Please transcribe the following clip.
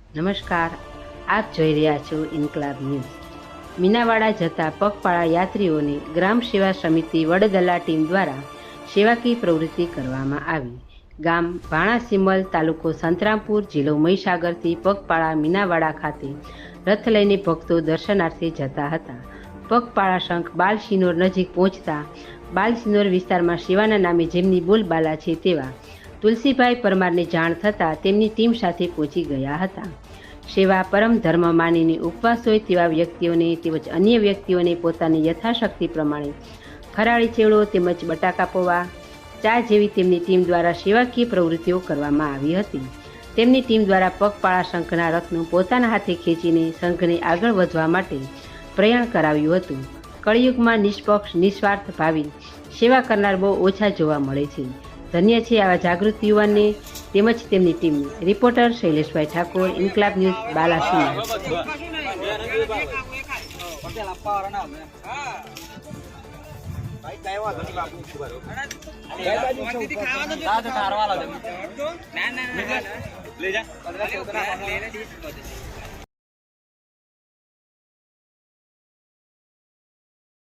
નમસ્કાર, આપ જોઈ રહ્યા છો ઇન્કલાબ ન્યૂઝ। મીનાવાડા જતા પગપાળા યાત્રીઓને ગ્રામ સેવા સમિતિ વડદલા ટીમ દ્વારા સેવાકીય પ્રવૃત્તિ કરવામાં આવી। ગામ ભાણાસીમલ, તાલુકો સંતરામપુર, જિલ્લો મહીસાગરથી પગપાળા મીનાવાડા ખાતે રથ લઈને ભક્તો દર્શનાર્થે જતા હતા। પગપાળા શંખ બાલસિનોર નજીક પહોંચતા બાલસિનોર વિસ્તારમાં સેવાના નામે જેમની બોલબાલા છે તેવા તુલસીભાઈ પરમારને જાણ થતાં તેમની ટીમ સાથે પહોંચી ગયા હતા। સેવા પરમ ધર્મ માનીને ઉપવાસ હોય તેવા વ્યક્તિઓને તેમજ અન્ય વ્યક્તિઓને પોતાની યથાશક્તિ પ્રમાણે ફરાળી ચેવડો તેમજ બટાકા પૌવા, ચા જેવી તેમની ટીમ દ્વારા સેવાકીય પ્રવૃત્તિઓ કરવામાં આવી હતી। તેમની ટીમ દ્વારા પગપાળા શંખના રથનું પોતાના હાથે ખેંચીને સંઘને આગળ વધવા માટે પ્રયાણ કરાવ્યું હતું। કળિયુગમાં નિષ્પક્ષ નિસ્વાર્થ ભાવી સેવા કરનાર બહુ ઓછા જોવા મળે છે। ધન્ય છે આવા જાગૃત યુવાનને તેમજ તેમની ટીમને। રિપોર્ટર શૈલેષભાઈ ઠાકોર, ઇન્કલાબ ન્યૂઝ, બાલાસિનોર।